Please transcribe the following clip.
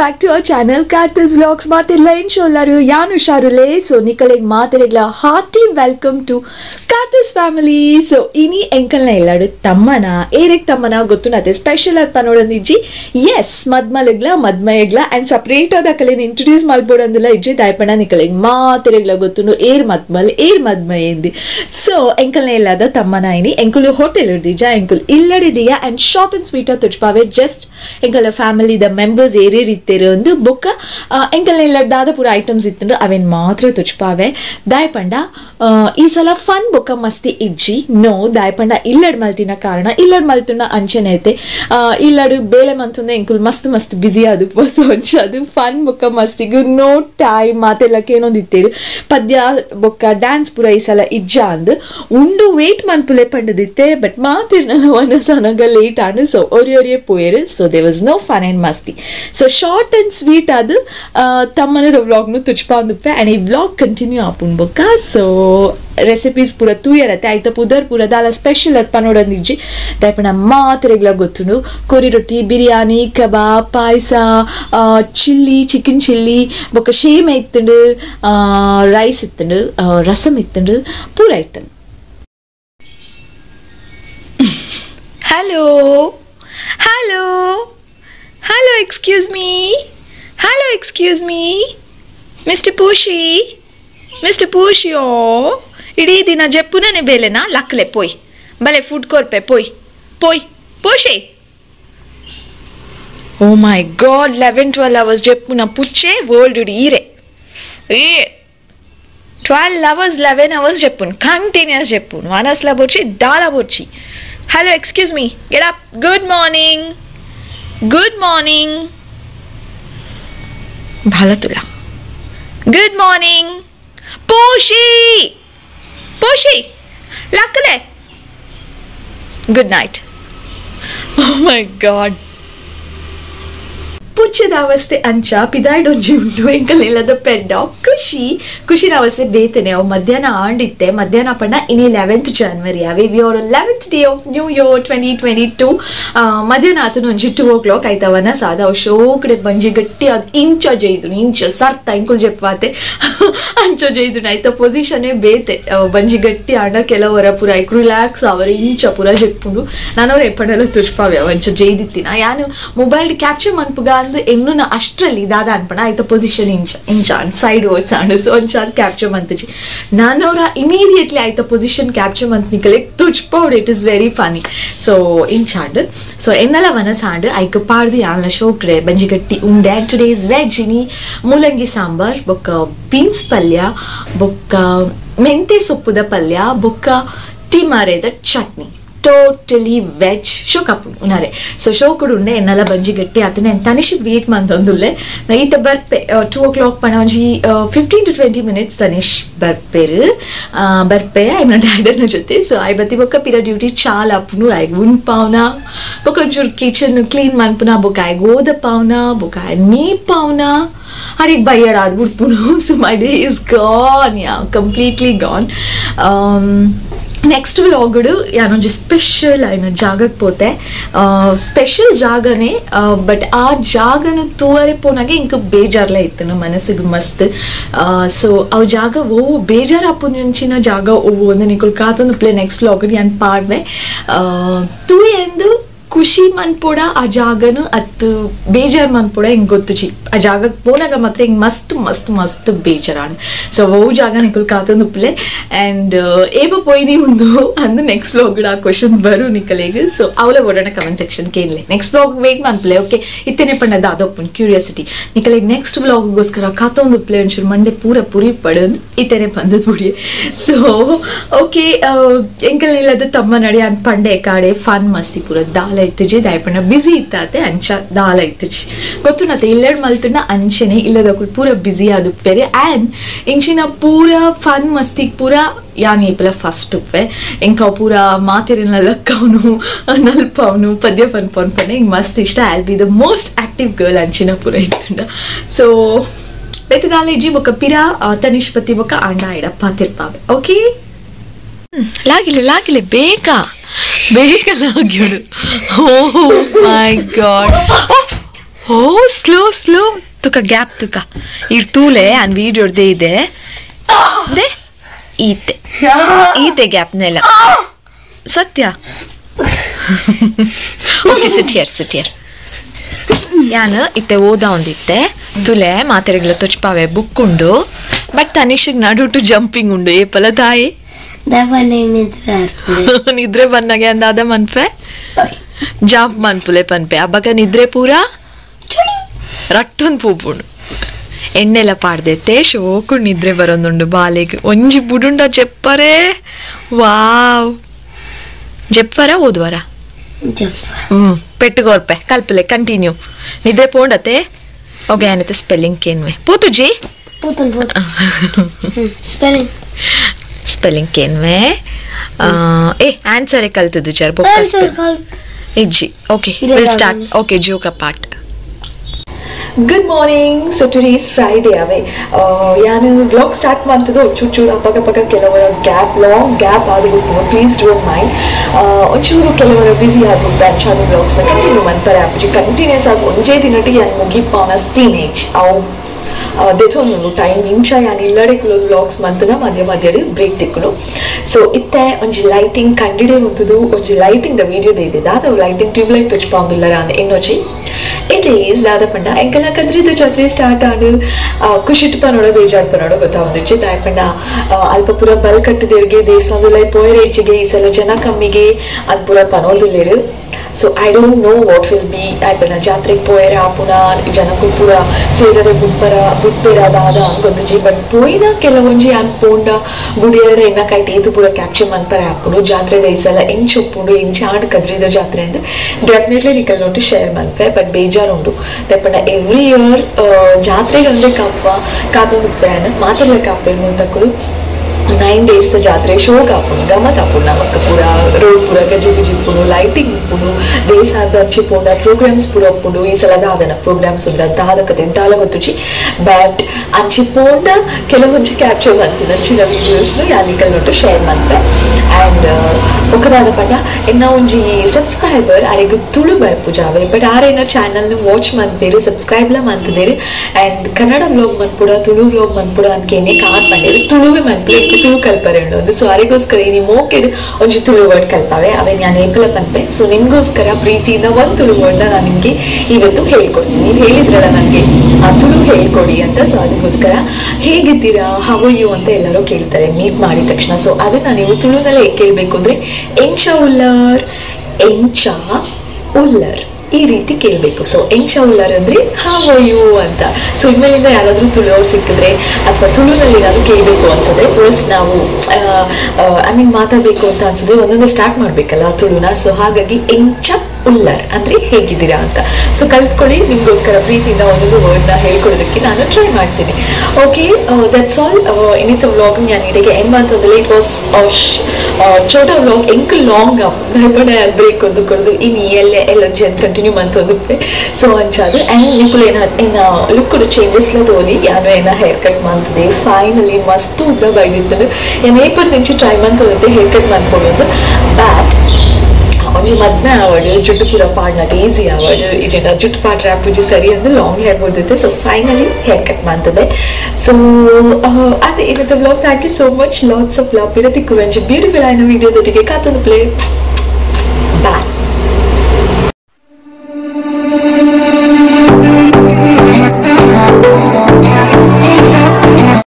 back to our channel Karthi's Vlogs. Maatilla inshallah yanu sharule. So nikaleg maatiregla hearty welcome to Karthi's family. So ini enkel na illadu tammana erek tammana gottunate special at panodandiji. Yes, madmayegla and separate ada kalen introduce malbodandilla ijji daipana nikaleg maatiregla gottunu madmayendi. So enkel na illada tammana ini enkulu hotel irdija enkul illadidiya and short and sweet tujpave just enkala family the members area rittere ಒಂದು ಬೊಕ್ಕ ಎಂಕಲ್ನ ಇಲ್ಲದಾದ ಪೂರ items ಇತ್ತಂಡು ಅವೇನ್ ಮಾತ್ರ ತುಚ್ಪಾವೆ ದಾಯಪಂಡ ಈ ಸಲ fun ಬೊಕ್ಕ ಮಸ್ತಿ ಇಜ್ಜಿ no ದಾಯಪಂಡ ಇಲ್ಲಡ್ ಮಲ್ತಿನ ಕಾರಣ ಇಲ್ಲಡ್ ಮಲ್ತುಂಡ ಅಂಚನೆ ಐತೆ ಇಲ್ಲಡು ಬೇಲೆ ಮಂತುಂದ ಎಂಕುಲ್ ಮಸ್ತ್ ಬಿಸಿ ಅದು ಸೊ ಅದು ಫನ್ ಬೊಕ್ಕ ಮಸ್ತಿಗು ನೋ ಟೈಮ್ ಮಾತೆಲ್ಲಕ್ಕೆ ಏನೊಂದಿತ್ತೇರು ಪದ್ಯ ಬೊಕ್ಕ ಡ್ಯಾನ್ಸ್ ಪೂರ ಈ ಸಲ ಇಜ್ಜ ಅಂದು ಉಂಡು ವೇಟ್ ಮನ್ಪುಲೆ ಪಂಡದಿತ್ತೆ ಬಟ್ ಮಾತಿರ್ನಲ್ಲ ಒಂದು ಸನಗ ಲೇಟ್ ಆಂಡು ಸೊ ಒರಿಯೊರಿಯೇ ಪೋಯರು so there was no fun and masti. So short and sweet adu tammane the vlog nu tujpa unduppe and ee vlog continue apun boka. So recipes pura tuyarate aita pudar pura dala special at panodandiji daipana maatregla gottunu kori roti biryani kebab paisa chilli chicken chilli boka shame ittundu rice ittundu rasam ittundu pura ittundu. Hello, excuse me. Mr. Pushi, oh. Idi dina jeppuna ne belena lakkle poi. Bale food korpe poi. Pushi. Oh my god, 11-12 hours jeppuna pucce world ire. 12 hours, 11 hours jeppun. Continuous jeppun. Vanasla bochi, dala bochi. Hello, excuse me. Get up. Good morning. Bhalatula. Good morning. Pushi. Lakkale. Good night. Oh my god. ಪುಚ್ಚದ ಅವಸ್ಥೆ ಅಂಚ ಪಿದಾಯ್ಡೊಂಜಿ ಉಂಟು ಎಂಕಲೆಲ್ಲದ ಪೆಡ್ಡ ಖುಷಿ ಅವಸ್ಥೆ ಬೇತನೆ ಅವು ಮಧ್ಯಾಹ್ನ ಆಂಡಿತ್ತೆ ಮಧ್ಯಾಹ್ನ ಪಂಡ ಇನಿ 11th January ಅವೆ we are 11th day of new year 2022 ಮಧ್ಯಾಹ್ನ ಆತನ ಒಂಜಿ 2 o'clock ಆಯ್ತವನ ಸಾದ ಅವು ಶೋಕಡೆ ಬಂಜಿ ಗಟ್ಟಿ ಅದು ಇಂಚ ಸರ್ತ ಇಂಕುಲ್ ಜೆಪ್ಪಾತೆ ಅಂಚ ಜೈದು ಆಯ್ತ ಪೊಸಿಷನ್ನೇ ಬೇತೆ ಬಂಜಿ ಗಟ್ಟಿ ಆಂಡ ಕೆಲವರ ಪೂರ ಐಕ್ ರಿಲ್ಯಾಕ್ಸ್ ಅವರ ಇಂಚ ಪೂರ ಜೆಪ್ಪುಂಡು ನಾನವ್ರ ಎಪ್ಪಡೆಲ್ಲ ತುಷ್ಪಾವೆ ಅವಂಚ ಜೈದಿತ್ತಿನ ಯಾನು ಮೊಬೈಲ್ ಕ್ಯಾಪ್ಚರ್ ಮನ್ಪುಗ ಎನ್ನು ನಾ ಅಷ್ಟರಲ್ಲಿ ದಾದ ಅನ್ಪಣ ಆಯ್ತ ಪೊಸಿಷನ್ ಇಂಚ ಸೈಡ್ ವರ್ಡ್ಸ್ ಆಂಡ್ ಸೊ ಒಂಚಾದ್ ಕ್ಯಾಪ್ಚರ್ ಮಂತಜಿ ನಾನವ್ರ ಇಮಿಡಿಯೇಟ್ಲಿ ಆಯ್ತ ಪೊಸಿಷನ್ ಕ್ಯಾಪ್ಚರ್ ಮಂತ್ ನಿಕಲೆ ತುಜ್ಪೌಡ್ it is very funny so ಇಂಚಾಂಡ್ ಸೊ ಎನ್ನಲ ವನಸಾಂಡ್ ಐಕ ಪಾಡ್ದು ಯಾಲ್ನ ಶೋಕ್ರೆ ಬಂಜಿಗಟ್ಟಿ ಉಂಡೆ ಟುಡೇ ಇಸ್ ವೆಜ್ ಇನಿ ಮೂಲಂಗಿ ಸಾಂಬಾರ್ ಬೊಕ್ಕ ಬೀನ್ಸ್ ಪಲ್ಯ ಬೊಕ್ಕ ಮೆಂತೆ ಸೊಪ್ಪುದ ಪಲ್ಯ ಬೊಕ್ಕ ತಿಮಾರೆದ chutney totally veg shokapu unare so shokudu unde ennala banji gatti atene entanishi wait mandondulle na ita barpe 2 o'clock pananji 15 to 20 minutes tanish barpe I'm not dad na jote so I bati bokka pira duty chala apunu I gun pauna bokka jur kitchen clean manpuna bokka I go the pauna bokka me pauna harik bayar adbud punu so my day is gone yeah completely gone next ವ್ಲಾಗುಡು ಯಾನೊಂಜಿ special ಐನ ಜಾಗಕ್ಕೆ ಪೋತೆ special ಜಾಗನೇ but ಆ ಜಾಗನು ತೂವರೆ ಪೋನಾಗೆ ಇಂಕ ಬೇಜಾರ್ಲ ಇತ್ತು ನಮ್ಮ ಮನಸ್ಸಿಗೆ ಮಸ್ತ್ ಸೊ ಅವು ಜಾಗ ಓ ಬೇಜಾರು ಅಪ್ಪುಂಚಿನ ಜಾಗ ಓ ಒಂದು ನಿಕುಲ್ ಕಾತೊಂದು ಪ್ಲೇ ನೆಕ್ಸ್ಟ್ ವ್ಲಾಗುಡು ಯಾನ್ ಪಾಡ್ವೆ ತೂ ಎಂದು ಖುಷಿ ಮನ್ಪೋಡ ಆ ಜಾಗನು ಅತ್ತು ಬೇಜಾರ್ ಮನ್ಪೋಡ ಹಿಂಗೆ ಗೊತ್ತುಚಿ ಆ ಜಾಗಕ್ಕೆ ಪೋನಾಗ ಮಾತ್ರ ಹಿಂಗೆ ಮಸ್ತ್ ಬೇಜಾರಾണ് ಸೊ ಓ ಜಾಗ ನಿಕುಲ್ ಕಾತೊಂದು ಪ್ಲೇ ಆ್ಯಂಡ್ ಏವ ಪೋಯ್ನಿ ಒಂದು ಅಂದು ನೆಕ್ಸ್ಟ್ ವ್ಲಾಗ್ ಆ ಕ್ವಶನ್ ಬರು ನಿಕಲೆಗೆ ಸೊ ಅವಲ ಓಡೋಣ ಕಮೆಂಟ್ ಸೆಕ್ಷನ್ ಕೇಳಲೆ ನೆಕ್ಸ್ಟ್ ವ್ಲಾಗ್ ವೇಟ್ ಮನ್ಪ್ಲೆ ಓಕೆ ಇತ್ತೇನೆ ಪಂಡ ದಾದೊಪ್ಪನ್ ಕ್ಯೂರಿಯಾಸಿಟಿ ನಿಕಲೆಗೆ ನೆಕ್ಸ್ಟ್ ವ್ಲಾಗ್ಗೋಸ್ಕರ ಕಾತೊಂದು ಪ್ಲೇ ಒಂಚೂರು ಮಂಡೆ ಪೂರಿ ಪಡೋದು ಇತ್ತೇನೆ ಬಂದದ್ದು ಬಿಡಿ ಸೊ ಓಕೆ ಎಂಕಲ್ ಇಲ್ಲದ ತಮ್ಮ ನಡೆ ಅನ್ ಪಂಡೆ ಕಾಡೆ ಫನ್ ಮಸ್ತಿ ಪೂರ ದಾಲ ಇತ್ತಿಜಿ ದಾಯಪಣ್ಣ ಬಿಸಿ ಇತ್ತಾತೆ ಅಂಚ ದಾಲ ಇತ್ತಿಜಿ ಗೊತ್ತುನತ್ತೆ ಇಲ್ಲಡ್ ಮಲ್ತುಂಡ ಅಂಚನೆ ಇಲ್ಲದ ಪೂರ ಬಿಸಿ ಅದು ಬೇರೆ ಆ್ಯಂಡ್ ಇಂಚಿನ ಪೂರ ಫನ್ ಮಸ್ತಿ ಪೂರ ಯಾನ್ ಏಪಲ ಫಸ್ಟ್ ಉಪ್ಪೆ ಇಂಕ ಪೂರ ಮಾತಿರಿನ ಲಕ್ಕವನು ನಲ್ಪವನು ಪದ್ಯ ಪನ್ಪನ್ಪನೆ ಹಿಂಗೆ ಮಸ್ತ್ ಇಷ್ಟ all B the most active girl ಅಂಚಿನ ಪೂರ ಇತ್ತುಂಡ ಸೊ ಬೆತ್ತದಾಲ ಇಜ್ಜಿ ಬೊಕ್ಕ ಪಿರ ತನಿಷ್ಪತಿ ಬೊಕ್ಕ ಅಂಡ ಇಡ ಪಾತಿರ್ಪಾವೆ ಓಕೆ ಲಾಗಿಲೆ ಬೇಗ ಲಾಗ್ಯೋಡು ಓ ಮೈ ಗಾಡ್ ಓ ಸ್ಲೋ ತುಕ ಗ್ಯಾಪ್ ತುಕ ಇರ್ತೂಲೆ ಅನ್ ವೀಡಿಯೋಡ್ದೆ ಇದೆ ಈತೆ ಗ್ಯಾಪ್ನೆಲ್ಲ ಸತ್ಯ. ಓಕೆ ಸಿಟ್ ಹಿಯರ್ ಯಾನು ಇತ್ತೆ ಓದ ಒಂದಿತ್ತೆ ತುಲೆ ಮಾತೆರೆಗ್ಲ ತೊಚ್ಪಾವೆ ಬುಕ್ಕುಂಡು ಬಟ್ ತನಿಷಗ್ ನಡುಟು ಜಂಪಿಂಗ್ ಉಂಡು ಏಪಲ ತಾಯಿ ನಿದ್ರೆ ಬನ್ನಗೆ ಅಂದಾದ ಮನ್ಪೆ ಜಂಪ್ ಮನ್ಪುಲೆ ಪನ್ಪೆ ಅಬ್ಬಗ ನಿದ್ರೆ ಪೂರ ರಟ್ಟೊಂದು ಪೂಪುಂಡು ಎಣ್ಣೆಲ್ಲ ಪಾಡ್ದೈತೆ ಶೋಕು ನಿದ್ರೆ ಬರೋದುಂಡು ಬಾಲೆಗ್ ಒಂಜಿ ಬುಡುಂಡ ಜೆಪ್ಪರೆ ವಾವ್ ಜೆಪ್ಪರ ಓದ್ವರ ಪೆಟ್ಟುಗೋರ್ಪೆ ಕಲ್ಪಲೆ ಕಂಟಿನ್ಯೂ ನಿದ್ರೆ ಪೋಂಡತೆ ಓಕೆ ಏನತ್ತೆ ಸ್ಪೆಲ್ಲಿಂಗ್ ಕೇನ್ವೆ ಪೂತುಜಿ ಸ್ಪೆಲ್ಲಿಂಗ್ ಕೇನ್ವೆ ಆನ್ಸರೇ ಕಲ್ತದ್ದು ಜರ್ ಇಜ್ಜಿ okay will start okay joke part. Good morning. So today is Friday ಅವೇ ಯಾನು ವ್ಲಾಗ್ ಸ್ಟಾರ್ಟ್ ಮಾಡ್ತದೋ ಚೂರು ಅಪ್ಪಗ ಕೆಲವರ ಲಾಂಗ್ ಗ್ಯಾಪ್ ಆದಬಿಟ್ಟು ಪ್ಲೀಸ್ ಡೋಂಟ್ ಮೈಂಡ್ ಒಂಚೂರು ಕೆಲವರ ಬ್ಯುಸಿ ಆದ ಬ್ಯಾಚಾದ ವ್ಲಾಗ್ಸ್ನ ಕಂಟಿನ್ಯೂ ಮಾಡ್ತಾರೆ ಆಪುಜಿ ಕಂಟಿನ್ಯೂಸ್ ಆಗಿ ಒಂದೇ ದಿನಟಿ ಯಾನು ಮುಗಿಪಾನ ಟೀನೇಜ್ ಅವು ದೇತೋನು ಟೈಮ್ ಇಂಚ ಯಾನು ಇಲ್ಲಡೆ ಕೆಲವು ವ್ಲಾಗ್ಸ್ ಮಂತನ ಮಧ್ಯ ಬ್ರೇಕ್ ತಿಕ್ಕನು. ಸೊ ಇತ್ತೆ ಒಂಜಿ ಲೈಟಿಂಗ್ ಕಂಡಿಡೆ ಉಂತದು ಒಂಜಿ ಲೈಟಿಂಗ್ ದ ವಿಡಿಯೋ ಇದೆ ದಾದ ಲೈಟಿಂಗ್ ಟ್ಯೂಬ್ ಲೈಟ್ ತೊಚ್ಪಾಂದುಲ್ಲರ ಅಂದ ಎನ್ನೊಚ್ಚಿ ಇಟ್ ಈಸ್ ದಾದ ಪಂಡ ಎಂಕಲ ಕದ್ರಿದ ಜಾತ್ರೆ ಸ್ಟಾರ್ಟ್ ಆಡು ಖುಷಿಟ್ ಪನೋಡ ಬೇಜಾಡ್ ಪನೋಡ ಗೊತ್ತಾವಂದಿಚ್ಚಿ ದಾಯ ಪಂಡ ಅಲ್ಪ ಪೂರ ಬಲ್ ಕಟ್ಟದಿರ್ಗೆ ದೇವಸ್ಥಾನದ ಪೋಯರ ಹೆಚ್ಚಿಗೆ ಈ ಸಲ ಜನ ಕಮ್ಮಿಗೆ ಅದು ಪೂರ ಪನೋದಿಲ್ಲೇರು. So I don't know what will be ಆಯ್ಪಣ್ಣ ಜಾತ್ರೆಗೆ ಪೋಯರ ಆಪುನ ಜನಕ್ಕೂ ಪೂರ ಸೇರರೆ ಬುಟ್ಪೇರಾದ ಗೊತ್ತುಜಿ ಬಟ್ ಪೋಯಿನ ಕೆಲವೊಂಜಿ ಅನ್ಪೋಂಡ ಗುಡಿಯರಡೆ ಎನ್ನ ಕೈಟ್ ಏತು ಪೂರ ಕ್ಯಾಪ್ಚರ್ ಮನ್ಪರೆ ಆಪುಡು ಜಾತ್ರೆ ದೈಸಲ ಎಂಚ್ ಒಪ್ಪುಂಡು ಎಂಚ್ ಆಡ್ ಕದ್ರಿದ ಜಾತ್ರೆ ಅಂದ್ ಡೆಫಿನೆಟ್ಲಿ ನಿಕಲ್ ನೋಟು ಶೇರ್ ಮನ್ಪೆ ಬಟ್ ಬೇಜಾರು ಉಂಡು ದಪ್ಪಣ್ಣ ಎವ್ರಿ ಇಯರ್ ಜಾತ್ರೆಗೆ ಅಂದ್ರೆ ಕಪ್ಪ ಕಾತೊಂದು ಫ್ಯಾನ್ ಮಾತ್ರಲೆ ಕಾಪೆ ಮುಂತಕ್ಕಳು 9 days ಜಾತ್ರೆ ಶೋಕ್ ಆಪುನು ಗಮತ್ ಆಪುನು ನಮಕ್ ಪೂರ ರೋಡ್ ಪೂರ ಗಜಿ ಪುನು ಲೈಟಿಂಗ್ ಪುನು ದೇಸಾದ ಚಿಪೋಂಡ ಪ್ರೋಗ್ರಾಮ್ಸ್ ಪೂರ ಒಪ್ಪುಂಡು ಈ ಸಲ ದಾದನ ಪ್ರೋಗ್ರಾಮ್ಸ್ ಉಂಡ ದಾದ ಕತೆ ದಾಲ ಗೊತ್ತುಚಿ ಬಟ್ ಅಂಚಿಪೋಂಡ ಕೆಲವೊಂಜಿ ಕ್ಯಾಪ್ಚರ್ ಮಂತು ನಂಚಿನ ವೀಡಿಯೋಸ್ನು ಯಾನಿಕಲ್ ನೋಟು ಶೇರ್ ಮನ್ಪೆ ಆ್ಯಂಡ್ ಒಕ್ಕದಾದ ಪಂಡ ಎನ್ನ ಒಂಜಿ ಸಬ್ಸ್ಕ್ರೈಬರ್ ಅರೆಗ್ ತುಳು ಬರ್ಪುಜಾವೆ ಬಟ್ ಆರೇನ ಚಾನಲ್ನು ವಾಚ್ ಮನ್ಪೇರು ಸಬ್ಸ್ಕ್ರೈಬ್ಲ ಮಂತದೇರು ಆ್ಯಂಡ್ ಕನ್ನಡ ವ್ಲಾಗ್ ಮನ್ಪುಡ ತುಳು ವ್ಲಾಗ್ ಮನ್ಪುಡ ಅನ್ಕೇನೆ ಕಾರ್ ಪಂಡೇರು ತುಳುವೆ ಮನ್ಪೆ ತುಳು ಕಲ್ಪರೆ ಉಂಡು ಸೊ ಅರಿಗೋಸ್ಕರ ಇನಿ ಮೋಕೆಡ್ ಒಂಜಿ ತುಳು ವರ್ಡ್ ಕಲ್ಪವೆ ಅವೇ ನಾನು ಏಪಲ ಪನ್ಪೆ. ಸೊ ನಿಮ್ಗೋಸ್ಕರ ಪ್ರೀತಿಯಿಂದ ಒಂದು ತುಳು ವರ್ಡ್ನ ನಾನು ನಿಮಗೆ ಇವತ್ತು ಹೇಳ್ಕೊಡ್ತೀನಿ. ನೀವು ಹೇಳಿದ್ರಲ್ಲ ನನಗೆ ಆ ತುಳು ಹೇಳ್ಕೊಡಿ ಅಂತ. ಸೊ ಅದಕ್ಕೋಸ್ಕರ ಹೇಗಿದ್ದೀರಾ ಹೌ ಯು ಅಂತ ಎಲ್ಲರೂ ಕೇಳ್ತಾರೆ ಮೀಟ್ ಮಾಡಿದ ತಕ್ಷಣ. ಸೊ ಅದನ್ನ ನೀವು ತುಳುನಲ್ಲೇ ಕೇಳಬೇಕು ಅಂದ್ರೆ ಎಂಚ ಉಲ್ಲರ್ ಈ ರೀತಿ ಕೇಳಬೇಕು. ಸೊ ಎಂಚ ಉಲ್ಲರ್ ಅಂದ್ರೆ ಹೌ ಯು ಅಂತ. ಸೊ ಇನ್ಮೇಲಿಂದ ಯಾರಾದ್ರೂ ತುಳುವ್ರು ಸಿಕ್ಕಿದ್ರೆ ಅಥವಾ ತುಳುನಲ್ಲಿ ಏನಾದ್ರು ಕೇಳಬೇಕು ಅನ್ಸಿದ್ರೆ ಫಸ್ಟ್ ನಾವು ಐ ಮೀನ್ ಮಾತಾಡ್ಬೇಕು ಅಂತ ಅನ್ಸಿದ್ರೆ ಒಂದೊಂದೇ ಸ್ಟಾರ್ಟ್ ಮಾಡ್ಬೇಕಲ್ಲ ತುಳುನ. ಸೊ ಹಾಗಾಗಿ ಎಂಚ ಉಲ್ಲರ್ ಅಂದ್ರೆ ಹೇಗಿದ್ದೀರಾ ಅಂತ. ಸೊ ಕಲ್ತ್ಕೊಳ್ಳಿ. ನಿಮ್ಗೋಸ್ಕರ ಪ್ರೀತಿಯಿಂದ ಒಂದೊಂದು ವರ್ಡ್ನ ಹೇಳ್ಕೊಡೋದಕ್ಕೆ ನಾನು ಟ್ರೈ ಮಾಡ್ತೀನಿ. Okay that's all. ಇನ್ನಿತ ವ್ಲಾಗ್ ನಾನು ಇಡೆಗೆ ಎಂಡ್ ಮಾಡ್ತಂದ್ರೆ ಇಟ್ ವಾಸ್ ಚೋಟ ವ್ಲಾಗ್ ಎಂಕ್ ಲಾಂಗ್ ನೈಪಣೆ ಬ್ರೇಕ್ ಕೊಡ್ದು ಇನ್ನು ಎಲ್ಲ ಜನ ಕಂಟಿನ್ಯೂ ಮಂತೊಂದುಪ್ಪೆ. ಸೊ ಅಂಚಾದು ಆ್ಯಂಡ್ ನಿಕ್ಕಳು ಏನ ಲುಕ್ಕುಡು ಚೇಂಜಸ್ಲ ತೋಲಿ ಯಾನು ಏನ ಹೇರ್ ಕಟ್ ಮಾಡ್ತದೆ ಫೈನಲಿ ಮಸ್ತ್ ಉದ್ದ ಬೈದಿತ್ತು ಏನು ಏಪರ್ ನಿಂಚಿ ಟ್ರೈ ಮಂತೋದತ್ತೆ ಹೇರ್ ಕಟ್ ಮಾಡ್ಕೊಡೋದು ಬ್ಯಾಟ್ ಒಂಜಿ ಮದ್ಮೆ ಆವಡು ಜುಟ್ಟು ಪೂರ ಪಾಡ್ನಾಗ ಈಸಿ ಆವಡು ಇಜೆಂಡ ಜುಟ್ಟು ಪಾಡ್ರೆ ಆಪುಜಿ ಸರಿ ಅಂದ್ರೆ ಲಾಂಗ್ ಹೇರ್ ಬರ್ದಿತ್ತೆ. ಸೊ ಫೈನಲಿ ಹೇರ್ ಕಟ್ ಮಾಡ್ತದೆ. ಸೊ ಅದೇ ಇವತ್ತು blog. Thank you so much. Lots of love. ಇರತಿಕ್ಕು ಒಂಜಿ ಬ್ಯೂಟಿಫುಲ್ ಆಯ್ನ ವಿಡಿಯೋದೊಟ್ಟಿಗೆ ಕಾತೊಂದು ಪ್ಲೇ ಬಾಯ್.